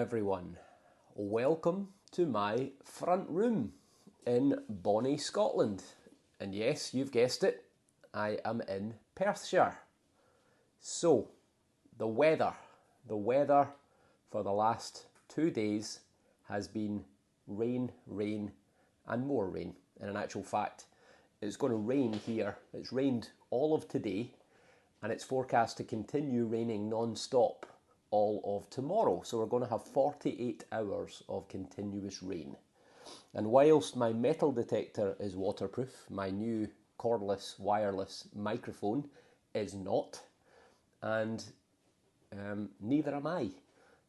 everyone. Welcome to my front room in bonnie Scotland. And yes, you've guessed it, I am in Perthshire. So, the weather for the last 2 days has been rain, rain and more rain. And in actual fact, it's going to rain here. It's rained all of today and it's forecast to continue raining non-stop all of tomorrow. So we're going to have 48 hours of continuous rain. And whilst my metal detector is waterproof, my new cordless wireless microphone is not, and neither am I.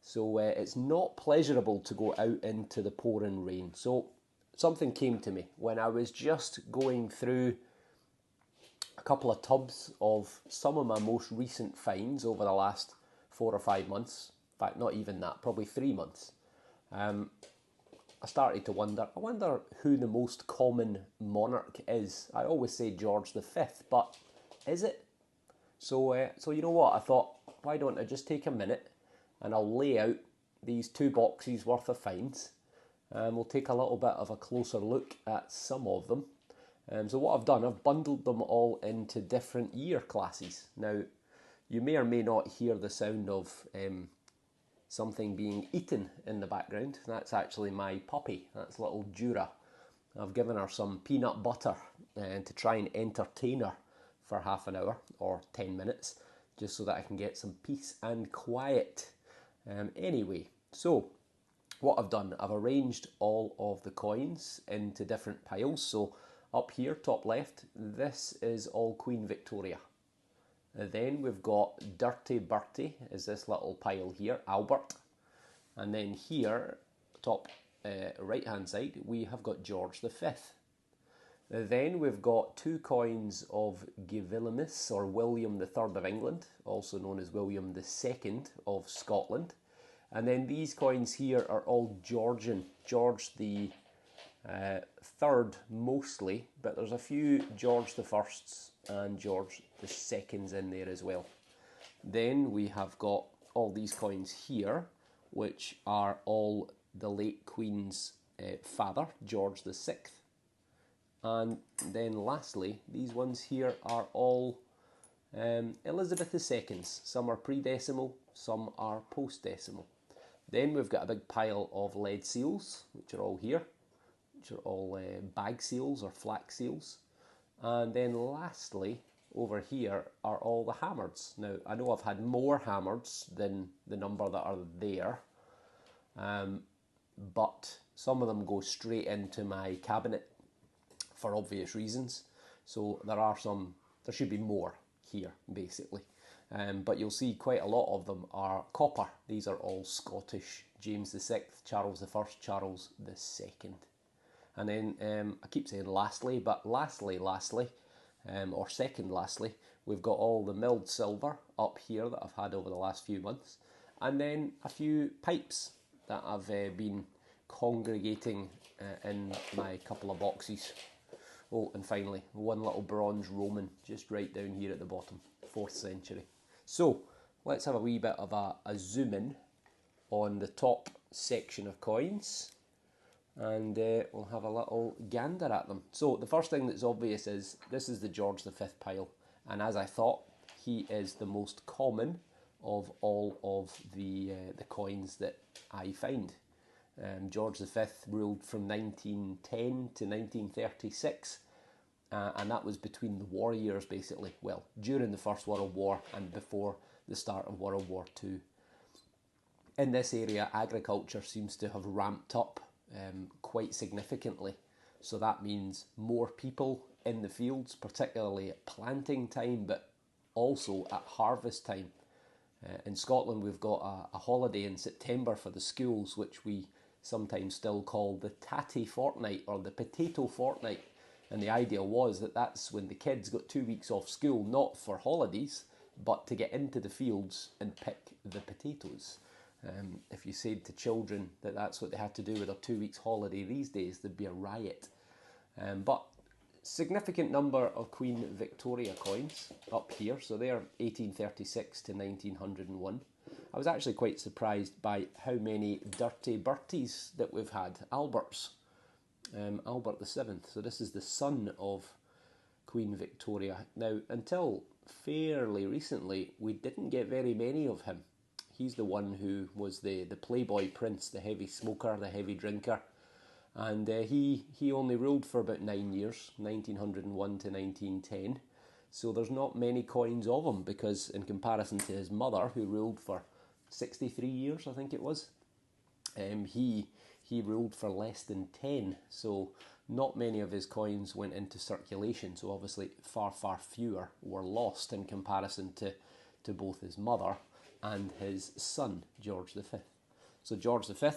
So it's not pleasurable to go out into the pouring rain. So something came to me when I was just going through a couple of tubs of some of my most recent finds over the last 4 or 5 months. In fact, not even that, probably 3 months. I started to wonder, who the most common monarch is. I always say George V, but is it? So you know what, I thought, why don't I just take a minute and I'll lay out these 2 boxes worth of finds, and we'll take a little bit of a closer look at some of them. So what I've done, I've bundled them all into different year classes. Now, you may or may not hear the sound of something being eaten in the background. That's actually my puppy. That's little Jura. I've given her some peanut butter to try and entertain her for half an hour or 10 minutes, just so that I can get some peace and quiet. Anyway, so what I've done, I've arranged all of the coins into different piles. So up here, top left, this is all Queen Victoria. Then we've got Dirty Bertie, is this little pile here, Albert. And then here, top right hand side, we have got George V. Then we've got 2 coins of Guilliamus, or William III of England, also known as William II of Scotland. And then these coins here are all Georgian, George the third mostly, but there's a few George the Firsts and George the Seconds in there as well. Then we have got all these coins here, which are all the late Queen's father, George the Sixth. And then lastly, these ones here are all Elizabeth II's. Some are pre-decimal, some are post-decimal. Then we've got a big pile of lead seals, which are all here, which are all bag seals or flak seals. And then lastly, over here are all the hammards. Now, I know I've had more hammards than the number that are there, but some of them go straight into my cabinet for obvious reasons. So there should be more here, basically. But you'll see quite a lot of them are copper. These are all Scottish. James VI, Charles I, Charles II. And then, I keep saying lastly, but lastly, or second lastly, we've got all the milled silver up here that I've had over the last few months. And then a few pipes that I've been congregating in my couple of boxes. Oh, and finally, one little bronze Roman just right down here at the bottom, 4th century. So, let's have a wee bit of a zoom in on the top section of coins, and we'll have a little gander at them. So the first thing that's obvious is this is the George V pile, and as I thought, he is the most common of all of the coins that I find. George V ruled from 1910 to 1936, and that was between the war years, basically. Well, during the First World War and before the start of World War II. In this area, agriculture seems to have ramped up quite significantly. So that means more people in the fields, particularly at planting time, but also at harvest time. In Scotland, we've got a holiday in September for the schools, which we sometimes still call the tatty fortnight or the potato fortnight. And the idea was that that's when the kids got 2 weeks off school, not for holidays, but to get into the fields and pick the potatoes. If you said to children that that's what they had to do with their 2 weeks holiday these days, there'd be a riot. But significant number of Queen Victoria coins up here. So they're 1836 to 1901. I was actually quite surprised by how many dirty Berties that we've had. Alberts. Albert the Seventh. So this is the son of Queen Victoria. Now, until fairly recently, we didn't get very many of him. He's the one who was the playboy prince, the heavy smoker, the heavy drinker. And he only ruled for about 9 years, 1901 to 1910. So there's not many coins of him, because in comparison to his mother, who ruled for 63 years, I think it was, he ruled for less than 10. So not many of his coins went into circulation. So obviously far fewer were lost in comparison to both his mother and his son, George V. So George V,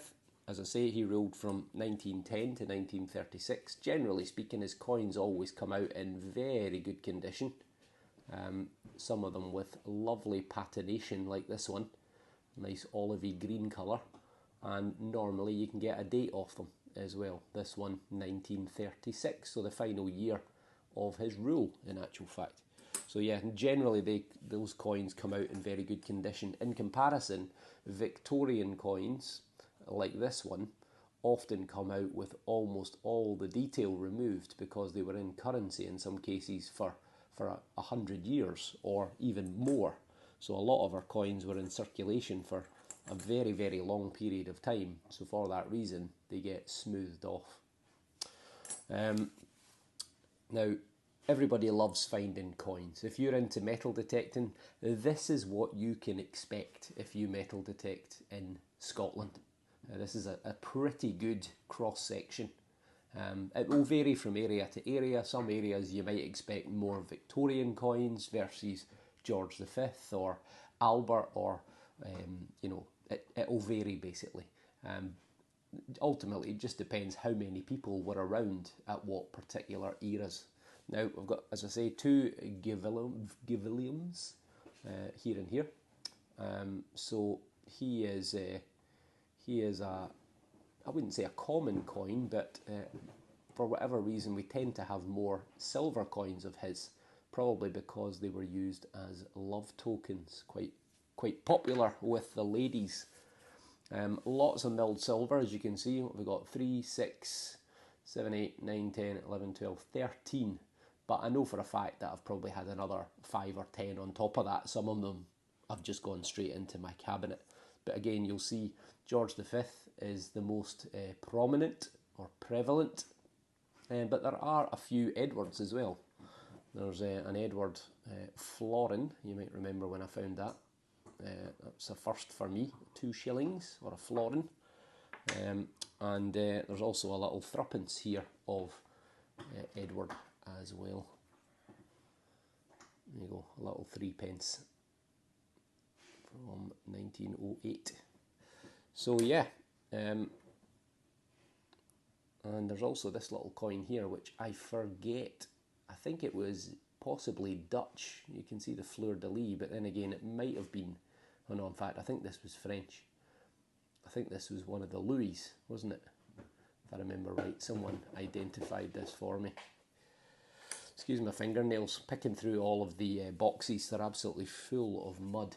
as I say, he ruled from 1910 to 1936. Generally speaking, his coins always come out in very good condition. Some of them with lovely patination, like this one, nice olivey green colour, and normally you can get a date off them as well. This one, 1936, so the final year of his rule, in actual fact. So yeah, generally those coins come out in very good condition. In comparison, Victorian coins, like this one, often come out with almost all the detail removed, because they were in currency in some cases for 100 years or even more. So a lot of our coins were in circulation for a very, very long period of time. So for that reason, they get smoothed off. Now, everybody loves finding coins. If you're into metal detecting, this is what you can expect if you metal detect in Scotland. This is a pretty good cross-section. It will vary from area to area. Some areas you might expect more Victorian coins versus George V or Albert, or it will vary basically. Ultimately, it just depends how many people were around at what particular eras. Now, we've got, as I say, two Giviliums here and here. So he is a, I wouldn't say a common coin, but for whatever reason we tend to have more silver coins of his, probably because they were used as love tokens, quite popular with the ladies. Lots of milled silver, as you can see. We've got 3, 6, 7, 8, 9, 10, 11, 12, 13. But I know for a fact that I've probably had another 5 or 10 on top of that. Some of them have just gone straight into my cabinet. But again, you'll see George V is the most prominent or prevalent. But there are a few Edwards as well. There's an Edward florin. You might remember when I found that. That's a first for me, 2 shillings, or a florin. And there's also a little threepence here of Edward as well. There you go, a little 3 pence from 1908. So yeah, and there's also this little coin here, which I forget. I think it was possibly Dutch. You can see the fleur-de-lis, but then again, it might have been. Oh no, in fact, I think this was French. I think this was one of the Louis, wasn't it? If I remember right, someone identified this for me. Excuse my fingernails, picking through all of the boxes. They're absolutely full of mud.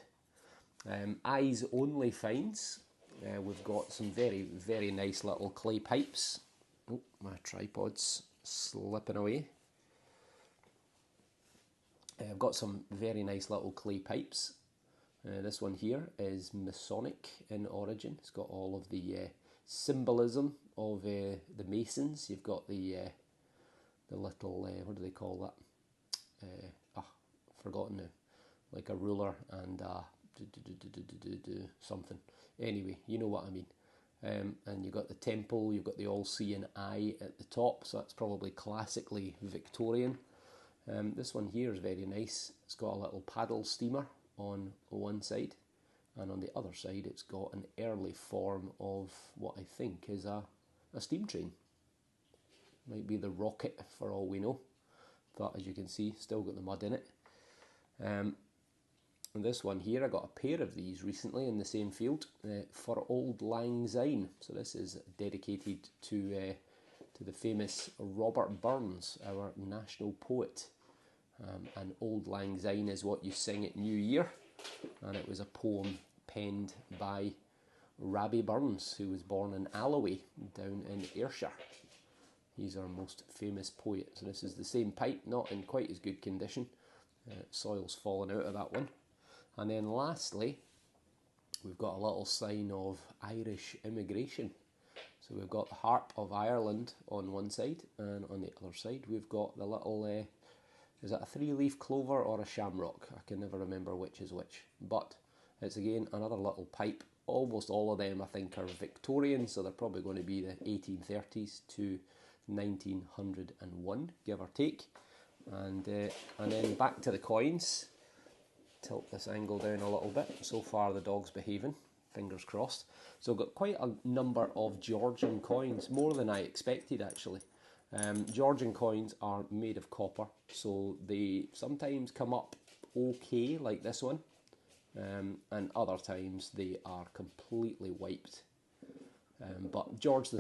Eyes only finds. We've got some very, very nice little clay pipes. Oh, my tripod's slipping away. I've got some very nice little clay pipes. This one here is Masonic in origin. It's got all of the symbolism of the Masons. You've got the little, what do they call that? Forgotten now. Like a ruler and something. Anyway, you know what I mean. And you've got the temple, you've got the all-seeing eye at the top, so that's probably classically Victorian. This one here is very nice. It's got a little paddle steamer on one side, and on the other side it's got an early form of what I think is a steam train. Might be the rocket for all we know, but as you can see, still got the mud in it. And this one here, I got a pair of these recently in the same field for Auld Lang Syne. So this is dedicated to the famous Robert Burns, our national poet. And Auld Lang Syne is what you sing at New Year, and it was a poem penned by Rabbie Burns, who was born in Alloway down in Ayrshire. He's our most famous poet. So this is the same pipe, not in quite as good condition. Soil's fallen out of that one. And then lastly, we've got a little sign of Irish immigration. So we've got the Harp of Ireland on one side, and on the other side we've got the little, is it a 3-leaf clover or a shamrock? I can never remember which is which. But it's again another little pipe. Almost all of them I think are Victorian, so they're probably going to be the 1830s to 1901, give or take. And then back to the coins. Tilt this angle down a little bit. So far the dog's behaving, fingers crossed. So I've got quite a number of Georgian coins, more than I expected actually. Georgian coins are made of copper, so they sometimes come up okay, like this one, and other times they are completely wiped. But George III,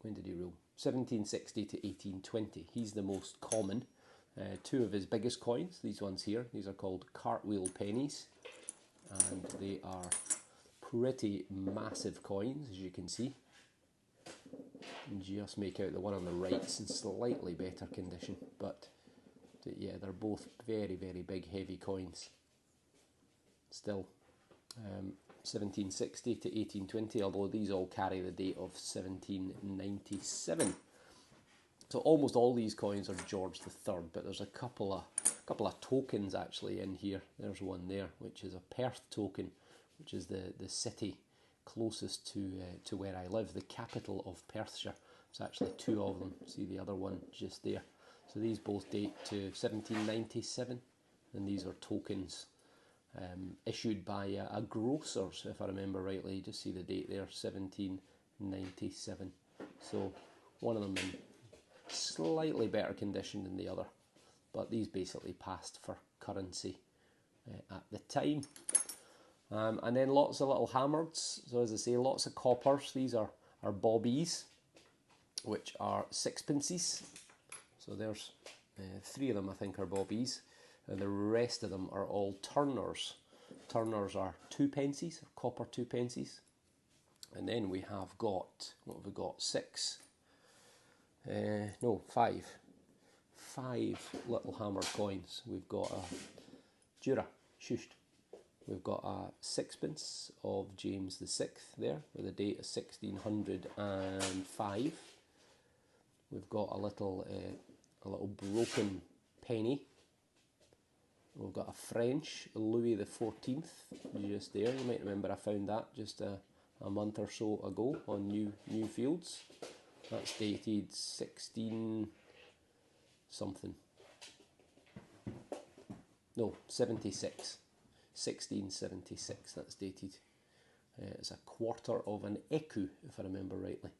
when did he rule? 1760 to 1820. He's the most common. Two of his biggest coins, these ones here, these are called cartwheel pennies, and they are pretty massive coins, as you can see. You just make out the one on the right's in slightly better condition, but yeah, they're both very, very big, heavy coins. Still, 1760 to 1820, although these all carry the date of 1797. So almost all these coins are George III, but there's a couple of tokens actually in here. There's one there, which is a Perth token, which is the city closest to where I live, the capital of Perthshire. There's actually two of them. See the other one just there. So these both date to 1797, and these are tokens issued by a grocer's, if I remember rightly. You just see the date there, 1797. So one of them in slightly better condition than the other, but these basically passed for currency at the time. And then lots of little hammereds. So as I say, lots of coppers. These are bobbies, which are sixpences. So there's three of them, I think, are bobbies, and the rest of them are all turners. Turners are 2 pences, copper 2 pences. And then we have got, what have we got? Five little hammered coins. We've got a Jura, shushed. We've got a sixpence of James VI there, with a date of 1605. We've got a little broken penny. We've got a French Louis XIV just there. You might remember I found that just a month or so ago on New Fields. That's dated 76. No, 76. 1676, that's dated. It's a quarter of an écu, if I remember rightly.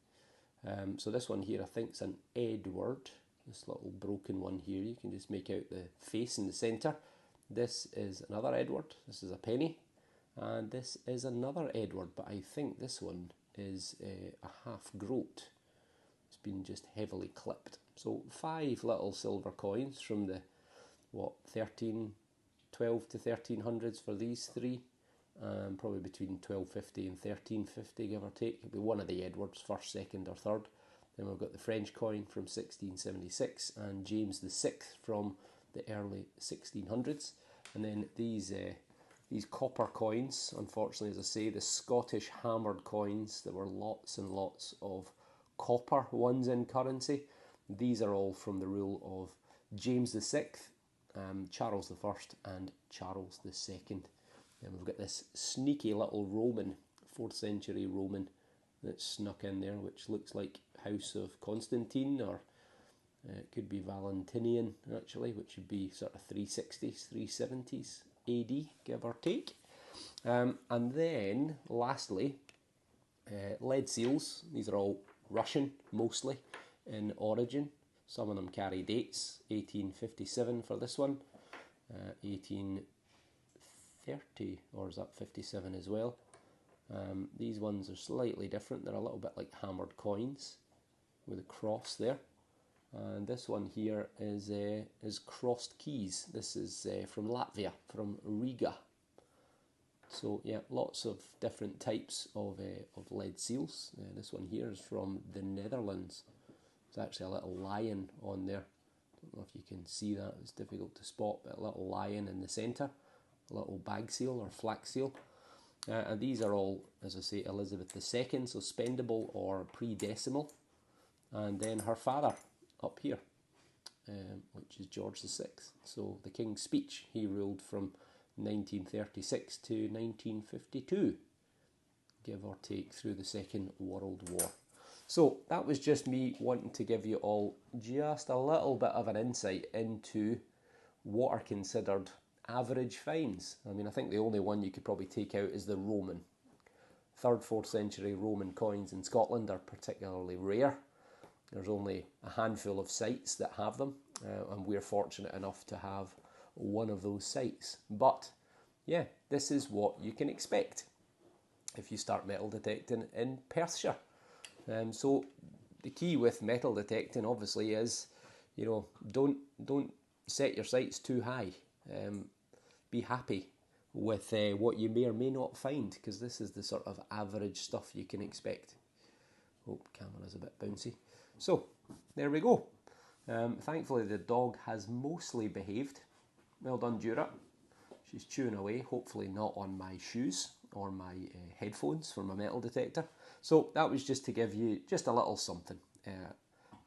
So this one here, I think, is an Edward. This little broken one here, you can just make out the face in the centre. This is another Edward. This is a penny. And this is another Edward, but I think this one is a half groat. It's been just heavily clipped. So 5 little silver coins from the, 12 to 1300s for these three. Probably between 1250 and 1350, give or take. It'll be one of the Edwards, first, second or third. Then we've got the French coin from 1676 and James VI from the early 1600s. And then these copper coins, unfortunately, as I say, the Scottish hammered coins, there were lots and lots of copper ones in currency. These are all from the rule of James VI, Charles I and Charles II. And we've got this sneaky little Roman, 4th century Roman, that's snuck in there, which looks like House of Constantine, or it could be Valentinian actually, which would be sort of 360s, 370s AD, give or take. And then lastly, lead seals. These are all Russian mostly in origin. Some of them carry dates. 1857 for this one, 1830, or is that 57 as well? These ones are slightly different. They're a little bit like hammered coins with a cross there. And this one here is crossed keys. This is from Latvia, from Riga. So yeah, lots of different types of lead seals. This one here is from the Netherlands. There's actually a little lion on there. Don't know if you can see that, it's difficult to spot, but a little lion in the centre, a little bag seal or flak seal. And these are all, as I say, Elizabeth II, so spendable or pre-decimal. And then her father up here, which is George VI. So the King's Speech, he ruled from 1936 to 1952, give or take, through the Second World War. So that was just me wanting to give you all just a little bit of an insight into what are considered average finds. I mean, I think the only one you could probably take out is the Roman. 3rd, 4th century Roman coins in Scotland are particularly rare. There's only a handful of sites that have them, and we're fortunate enough to have one of those sites. But yeah, this is what you can expect if you start metal detecting in Perthshire. So the key with metal detecting obviously is, you know, don't set your sights too high. Be happy with what you may or may not find, because this is the sort of average stuff you can expect. Oh, camera's a bit bouncy. So there we go. Thankfully the dog has mostly behaved. Well done, Dura. She's chewing away, hopefully not on my shoes or my headphones for my metal detector. So that was just to give you just a little something.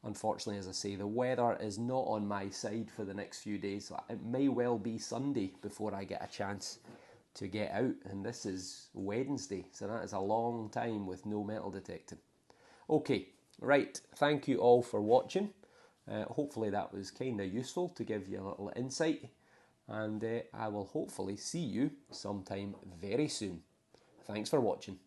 Unfortunately, as I say, the weather is not on my side for the next few days. It may well be Sunday before I get a chance to get out, and this is Wednesday, so that is a long time with no metal detecting. Okay, right, thank you all for watching. Hopefully that was kind of useful to give you a little insight, and I will hopefully see you sometime very soon. Thanks for watching.